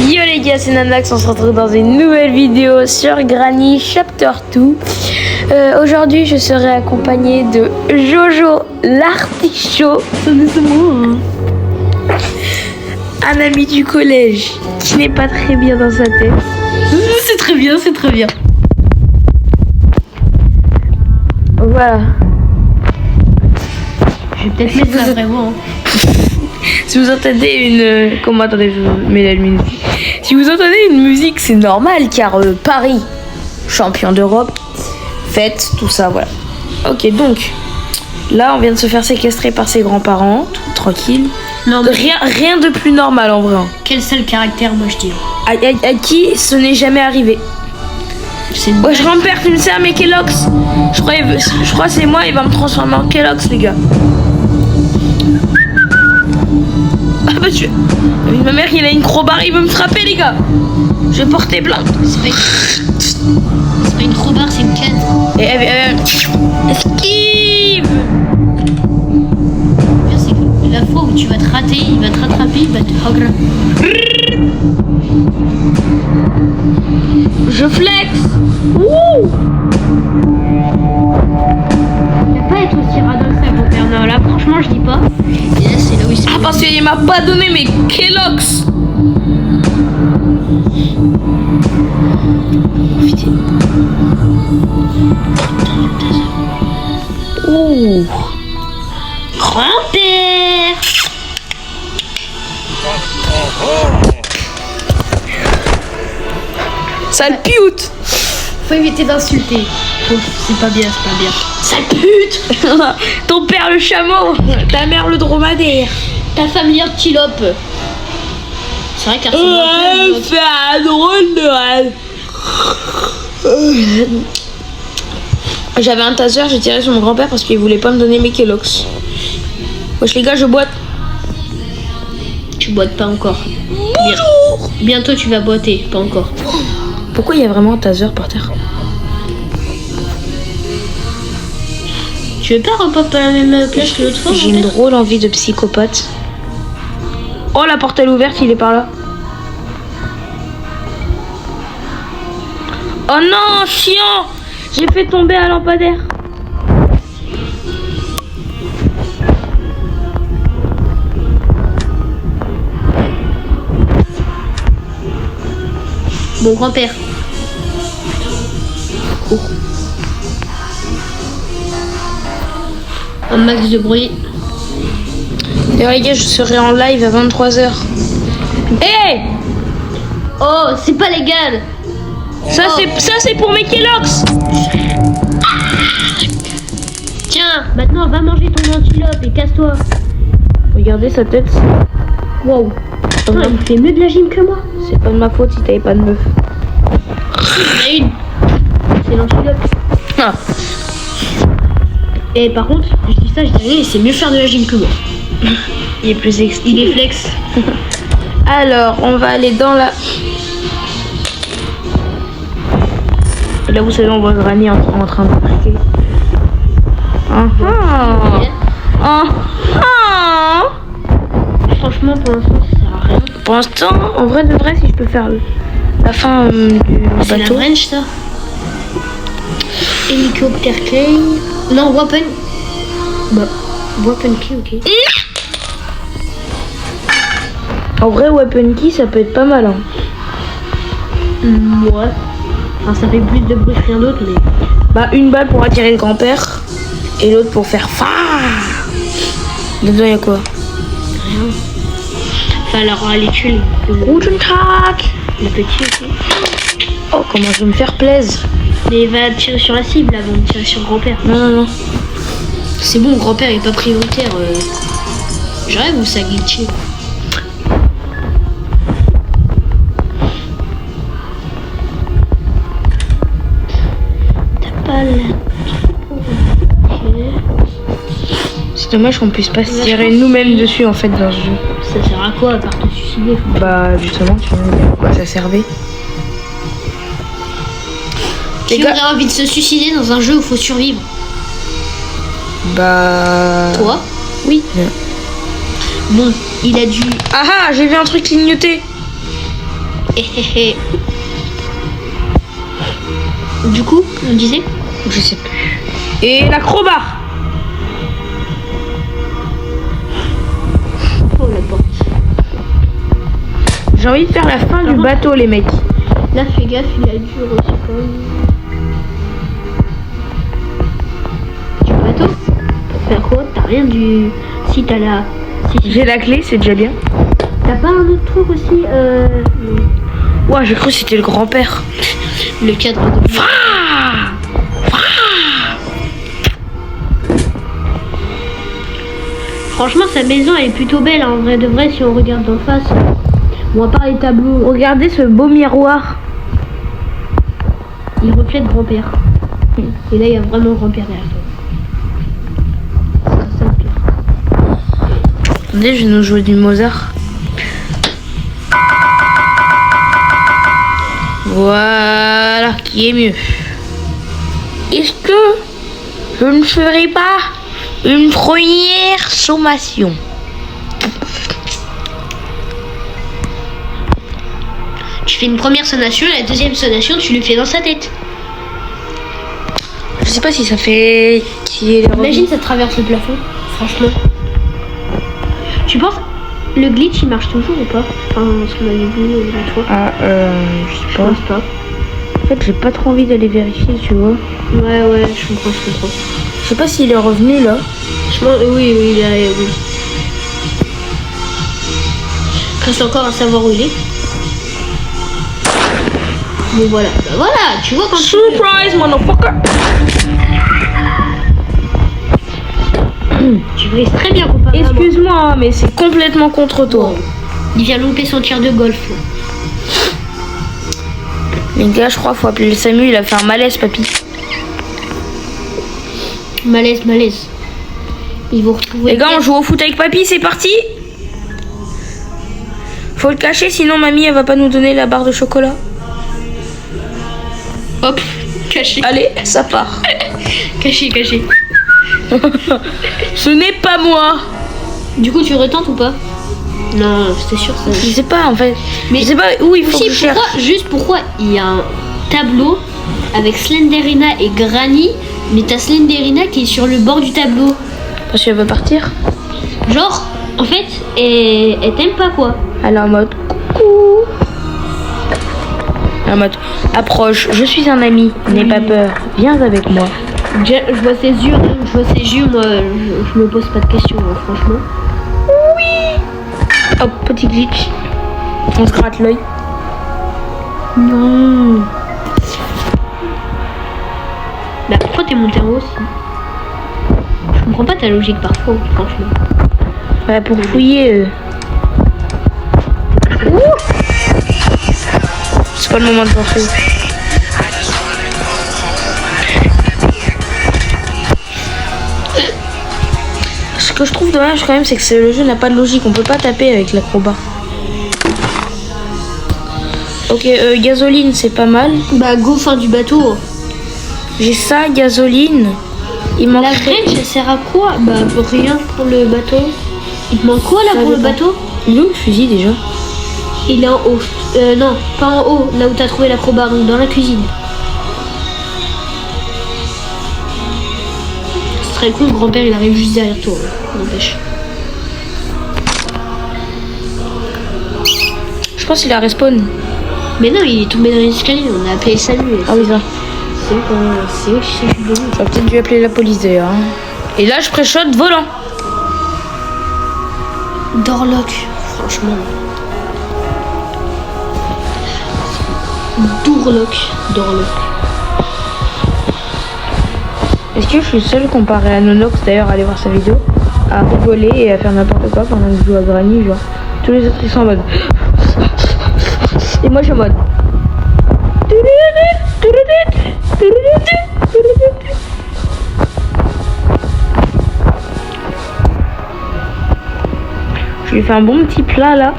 Yo les gars, c'est Nanax, on se retrouve dans une nouvelle vidéo sur Granny Chapter 2. Aujourd'hui, je serai accompagnée de Jojo l'artichaut. C'est moi, un ami du collège qui n'est pas très bien dans sa tête. C'est très bien, c'est très bien. Voilà. Je vais peut-être mettre la vraie voix. Hein. Si vous entendez une... Comment attendez, je mets la lumière. Si vous entendez une musique, c'est normal car Paris, champion d'Europe, fête, tout ça, voilà. Ok, donc, là, on vient de se faire séquestrer par ses grands-parents, tout tranquille. Non, mais Rien de plus normal en vrai. quel seul caractère, moi je dis. À qui ce n'est jamais arrivé. C'est une Wesh, grand-père, tu me sers mes Kellogg's. Je crois que c'est moi, il va me transformer en Kellogg's, les gars. Ah bah tu... Ma mère, il a une crowbar, il veut me frapper, les gars. Je vais porter plainte. C'est pas une crowbar, c'est une canne. Esquive. Le pire, c'est que la fois où tu vas te rater, il va te rattraper, il va te hugger. Je flex. Wouh. Il va pas être aussi radin que ça, grand-père. Non, là, franchement, je dis pas. Et là, c'est là où il se Ah, parce qu'il m'a pas donné mes Kellogg's. Ouh. Grand-père. Sale pute. Faut éviter d'insulter. C'est pas bien, c'est pas bien. Sale pute. Ton père le chameau, ta mère le dromadaire. Ta femme l'antilope. C'est vrai qu'elle ressemble un peu à C'est un drôle de rêve. J'avais un taser, j'ai tiré sur mon grand-père parce qu'il voulait pas me donner mes Kellogg's. Wesh les gars, je boite. Tu boites pas encore. Bientôt tu vas boiter, pas encore. Pourquoi il y a vraiment un taser par terre? Tu veux pas repop à la même place que l'autre fois? J'ai une drôle envie de psychopathe. Oh, la porte elle est ouverte, il est par là. Oh non, chiant! J'ai fait tomber un lampadaire. Mon grand-père. Oh. Un max de bruit. D'ailleurs les gars, je serai en live à 23h. Hey! Oh, c'est pas légal. Ça c'est pour mes Kellogg's. Tiens, maintenant va manger ton antilope et casse-toi. Regardez sa tête. Wow. Putain, il fait mieux de la gym que moi. C'est pas de ma faute si t'avais pas de meuf. Il y en a une. C'est l'antilope. Ah. Et par contre, je dis ça, je dis rien, il sait mieux faire de la gym que moi. Il est plus Il exquis. est flex. Alors, on va aller dans la... Et là, vous savez, on voit Granny en train de marquer. Franchement, pour l'instant, ça sert à rien. Pour l'instant, en vrai de vrai, si je peux faire la fin du C'est la bateau. wrench, ça. Hélicoptère key. Non, weapon. Bah, weapon key, ok. En vrai, weapon key, ça peut être pas mal. Hein. Ouais. Enfin, ça fait plus de bruit que rien d'autre, mais. Bah, une balle pour attirer le grand-père et l'autre pour faire fa. Dedans, il y a quoi? Rien. Enfin, alors, aller tuer Guten Tag. le petit aussi. Oh, comment je vais me faire plaisir. Mais va tirer sur la cible avant de tirer sur le grand-père. Non, non, non. C'est bon, le grand-père est pas prioritaire. J'arrive où ça glitché. T'as pas la... Ok. C'est dommage qu'on puisse pas se tirer nous-mêmes dessus en fait dans ce jeu. Ça sert à quoi à part te suicider? Bah, justement, tu vois bien à quoi ça servait. Les Qui gars- aurait envie de se suicider dans un jeu où il faut survivre? Bah... Toi? Oui. Bon, il a dû... Ah ah, j'ai vu un truc clignoter. Du coup, on disait Je sais plus. Et l'acrobat. Oh la porte. J'ai envie de faire la fin du bateau, les mecs. Là, fais gaffe, il a dur aussi quand même. Du bateau. Pour faire quoi? T'as rien du. Si t'as la. Si, J'ai la clé, c'est déjà bien. T'as pas un autre truc aussi Ouah, j'ai cru que c'était le grand-père. Le cadre de. Franchement, sa maison elle est plutôt belle, hein, en vrai de vrai, si on regarde d'en face. Bon, à part les tableaux, Regardez ce beau miroir. il reflète grand-père. Et là, il y a vraiment grand-père derrière toi. C'est ça le pire. Attendez, je vais nous jouer du Mozart. Voilà, qui est mieux. Est-ce que je ne ferai pas une première sommation? Tu fais une première sonation, la deuxième sonation, tu le fais dans sa tête. Je sais pas si ça fait... Imagine, ça traverse le plafond, franchement. Tu penses le glitch il marche toujours ou pas? Enfin, ce qu'on avait vu l'autre fois. Ah, je sais pas. pense pas. En fait, j'ai pas trop envie d'aller vérifier, tu vois. Ouais, je comprends. Je sais pas s'il est revenu là. Je pense, oui, il est. Oui. Reste encore à savoir où il est. Bon voilà, bah voilà, tu vois quand Surprise, motherfucker! tu brises très bien comparé à moi. Excuse-moi, mais c'est complètement contre toi. Il vient louper son tir de golf. Là. Les gars, je crois qu'il faut appeler le SAMU, il a fait un malaise, papy. Malaise. Ils vont retrouver. Les gars, on joue au foot avec papy, c'est parti! Faut le cacher, sinon mamie, elle va pas nous donner la barre de chocolat. Hop, caché. Allez, ça part. Caché. Ce n'est pas moi. Du coup, tu retentes ou pas? Non, c'est sûr ça. Je sais pas en fait. Mais je sais pas où il faut aussi, que je cherche. pourquoi il y a un tableau avec Slenderina et Granny, mais t'as Slenderina qui est sur le bord du tableau. Parce qu'elle veut partir. Genre, en fait, elle t'aime pas quoi. Elle est en mode coucou. En mode approche, je suis un ami, n'aie pas peur, viens avec moi. Je vois ses yeux, moi, je me pose pas de questions, hein, franchement. Hop, petit glitch. On se gratte l'œil. Non. Bah pourquoi t'es monté en haut aussi? Je comprends pas ta logique parfois, franchement. Ouais, pour fouiller. C'est pas le moment de penser. Ce que je trouve dommage quand même, c'est que le jeu n'a pas de logique. On peut pas taper avec l'acrobat. Ok, gasoline, c'est pas mal. Bah go fin du bateau. J'ai ça, gasoline. Il manque. La wrench, ça sert à quoi? Bah pour rien pour le bateau. Il te manque quoi là Ça pour le dépend. bateau? Il est où le fusil déjà? Il est en haut. Non, pas en haut, là où t'as trouvé l'acrobat, donc dans la cuisine. Ce serait cool, le grand-père il arrive juste derrière toi, n'empêche. Je pense qu'il a respawn. Mais non, il est tombé dans l'escalier, on a appelé Samuel. Ah oui, ça. C'est eux qui sont venus. J'aurais peut-être dû appeler la police d'ailleurs. Hein. Et là, je préchote volant. Dorlock, franchement. Dorlock. Est-ce que je suis seule comparé à Nonox d'ailleurs à aller voir sa vidéo, à rigoler et à faire n'importe quoi pendant que je joue à Granny, genre tous les autres ils sont en mode et moi je suis en mode je lui fais un bon petit plat là.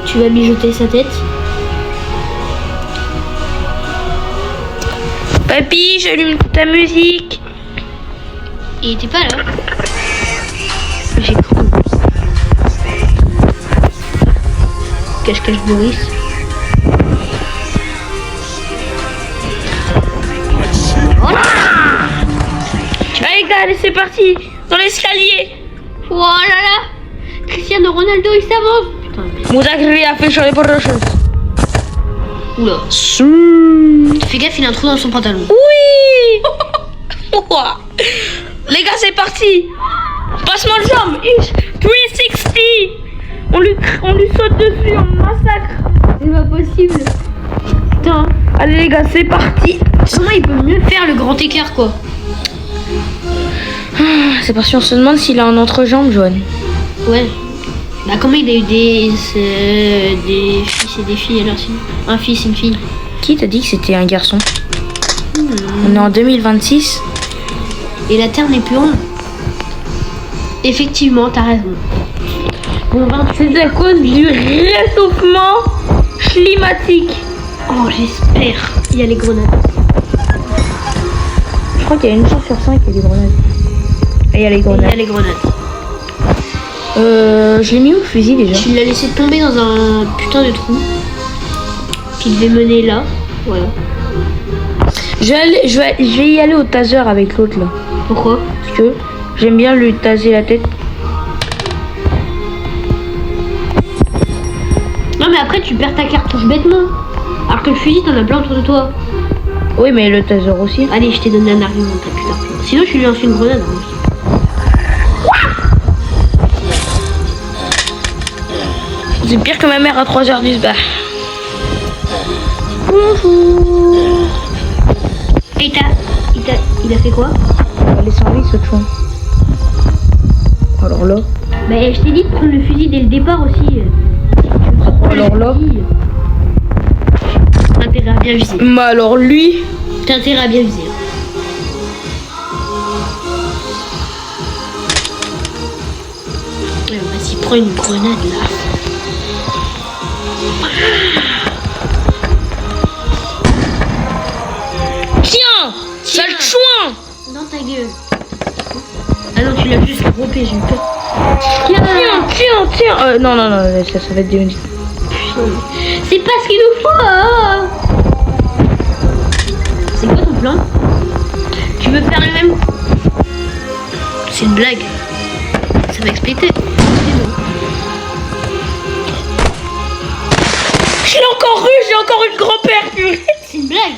Tu vas mijoter sa tête. Papy, j'allume ta musique. Il était pas là. J'ai cru. Cache-cache Boris. Allez gars, allez c'est parti. Dans l'escalier. Oh là là. Cristiano Ronaldo il s'avance. Putain. Mouzakri a fait changer pour le chose. Oula. Fais gaffe, il a un trou dans son pantalon. Oui. Ouah. Les gars, c'est parti. Passe-moi le jambe. 360. On lui saute dessus, on massacre. C'est pas possible. Putain. Allez les gars, c'est parti. Comment il peut mieux faire le grand écart quoi? C'est parce qu'on se demande s'il a un entrejambe jaune. Ouais. Bah comment il a eu des fils et des filles alors sinon? Un fils et une fille. Qui t'a dit que c'était un garçon? On est en 2026. Et la Terre n'est plus ronde. Effectivement, t'as raison. Bon, C'est à cause du réchauffement climatique. oh j'espère. Il y a les grenades. Je crois qu'il y a une chance sur 5 qu'il y a des grenades. Et il y a les Il y grenades. a les grenades. Je l'ai mis où le fusil déjà? Tu l'as laissé tomber dans un putain de trou. Qui devait mener là. Voilà. Je vais y aller au taser avec l'autre là. Pourquoi? Parce que j'aime bien lui taser la tête. Non mais après tu perds ta cartouche bêtement. Alors que le fusil t'en as plein autour de toi. Oui, mais le taser aussi. Allez, je t'ai donné un argument, t'as putain. Sinon tu lui lances une grenade. Hein. C'est pire que ma mère à 3h du soir. Bonjour. Et il a fait quoi? Elle est sans vie ce chouin. Alors là. Bah je t'ai dit de prendre le fusil dès le départ aussi. Alors là. T'as intérêt à bien viser. Mais alors lui. T'as intérêt à bien viser. Ouais, vas-y, prends une grenade là. Tiens, sale chouin. Dans ta gueule. Ah non, tu l'as juste groupé, j'ai eu peur. Tiens. Non, ça va être des minutes. C'est pas ce qu'il nous faut. Hein. C'est quoi ton plan? Tu veux faire le même? C'est une blague. Ça va exploser. J'ai encore une grand-père, purée. C'est une blague.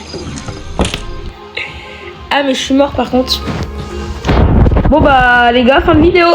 Ah, mais je suis mort par contre. Bon bah les gars, fin de vidéo.